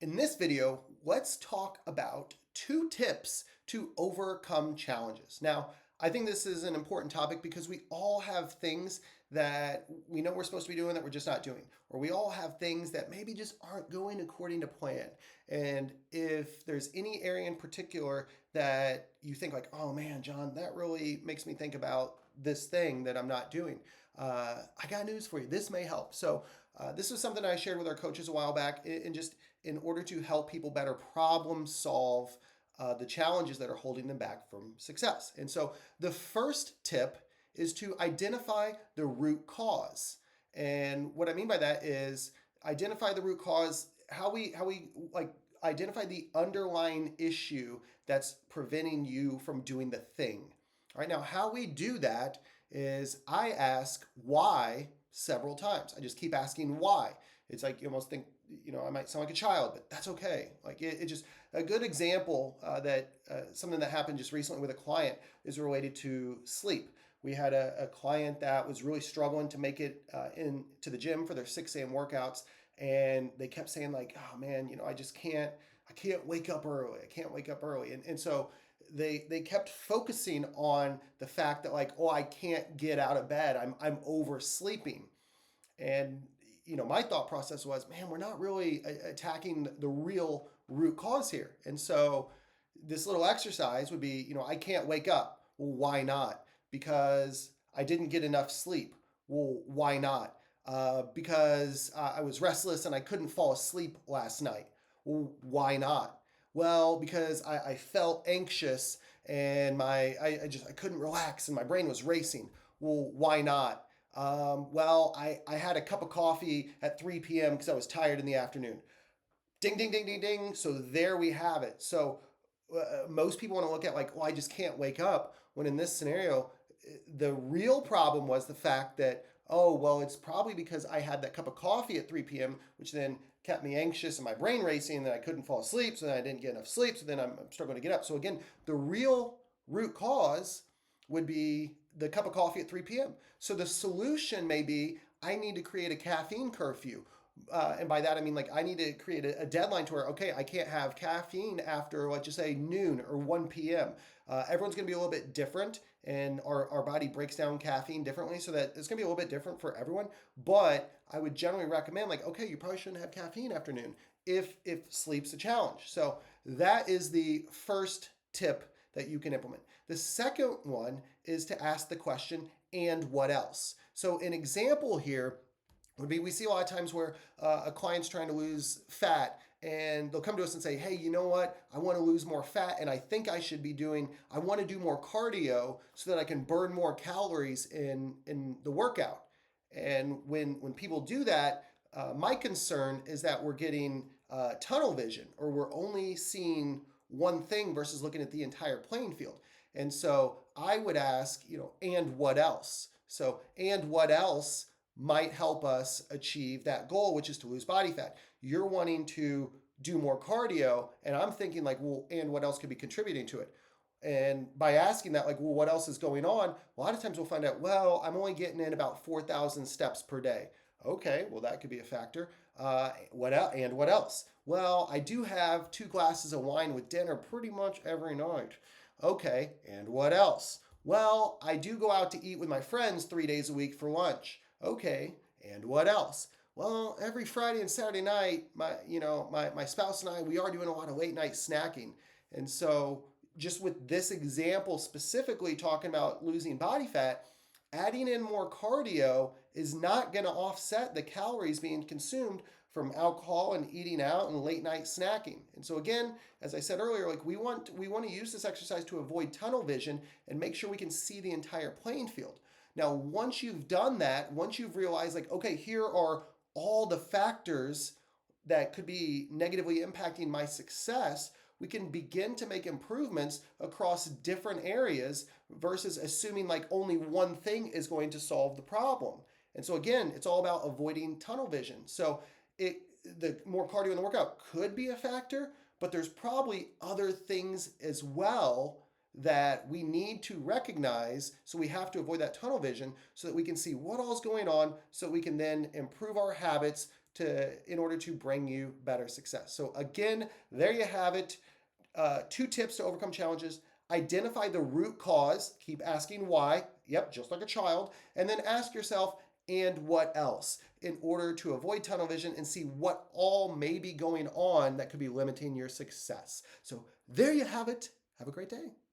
In this video, let's talk about 2 tips to overcome challenges. Now, I think this is an important topic because we all have things that we know we're supposed to be doing that we're just not doing, or we all have things that maybe just aren't going according to plan. And if there's any area in particular that you think like, oh man, John, that really makes me think about this thing that I'm not doing, I got news for you. This may help. This was something I shared with our coaches a while back, and just in order to help people better problem solve the challenges that are holding them back from success. And so the first tip is to identify the root cause. And what I mean by that is identify the root cause, how we like identify the underlying issue that's preventing you from doing the thing. All right, now how we do that is I ask why several times. I just keep asking why. It's like you almost think, I might sound like a child, but that's okay. Like it just a good example that something that happened just recently with a client is related to sleep. We had a client that was really struggling to make it into the gym for their 6 a.m. workouts, and they kept saying like, "Oh man, I can't wake up early. I can't wake up early," and so they kept focusing on the fact that like, oh, I can't get out of bed. I'm oversleeping. And my thought process was, man, we're not really attacking the real root cause here. And so this little exercise would be, I can't wake up. Well, why not? Because I didn't get enough sleep. Well, why not? Because I was restless and I couldn't fall asleep last night. Well, why not? Well, because I felt anxious and I couldn't relax and my brain was racing. Well, why not? I had a cup of coffee at 3 p.m. because I was tired in the afternoon. Ding, ding, ding, ding, ding. So there we have it. So most people want to look at like, well, I just can't wake up. When in this scenario, the real problem was the fact that, oh, well, it's probably because I had that cup of coffee at 3 p.m., which then kept me anxious and my brain racing, and then I couldn't fall asleep. So then I didn't get enough sleep. So then I'm struggling to get up. So again, the real root cause would be the cup of coffee at 3 p.m. So the solution may be I need to create a caffeine curfew. And by that, I mean, like, I need to create a deadline to where, okay, I can't have caffeine after, let's just say, noon or 1 p.m. Everyone's going to be a little bit different, and our body breaks down caffeine differently, so that it's going to be a little bit different for everyone. But I would generally recommend, like, okay, you probably shouldn't have caffeine after noon if sleep's a challenge. So that is the first tip that you can implement. The second one is to ask the question, and what else? So an example here would be we see a lot of times where a client's trying to lose fat, and they'll come to us and say, hey, you know what? I want to lose more fat, and I think I want to do more cardio so that I can burn more calories in the workout. And when people do that, my concern is that we're getting tunnel vision, or we're only seeing one thing versus looking at the entire playing field. And so I would ask, and what else? So, and what else might help us achieve that goal, which is to lose body fat? You're wanting to do more cardio, and I'm thinking like, well, and what else could be contributing to it? And by asking that, like, well, what else is going on? A lot of times we'll find out, well, I'm only getting in about 4,000 steps per day. Okay, well, that could be a factor. What else? And what else? Well, I do have 2 glasses of wine with dinner pretty much every night. Okay, and what else? Well, I do go out to eat with my friends 3 days a week for lunch. Okay, and what else? Well, every Friday and Saturday night, my spouse and I, we are doing a lot of late night snacking. And so just with this example specifically talking about losing body fat, adding in more cardio is not going to offset the calories being consumed from alcohol and eating out and late night snacking. And so again, as I said earlier, like we want to use this exercise to avoid tunnel vision and make sure we can see the entire playing field. Now, once you've done that, once you've realized like, okay, here are all the factors that could be negatively impacting my success, we can begin to make improvements across different areas versus assuming like only one thing is going to solve the problem. And so again, it's all about avoiding tunnel vision. So the more cardio in the workout could be a factor, but there's probably other things as well that we need to recognize. So we have to avoid that tunnel vision so that we can see what all is going on, so we can then improve our habits in order to bring you better success. So again, there you have it. 2 tips to overcome challenges. Identify the root cause. Keep asking why. Yep, just like a child. And then ask yourself, and what else, in order to avoid tunnel vision and see what all may be going on that could be limiting your success. So there you have it. Have a great day.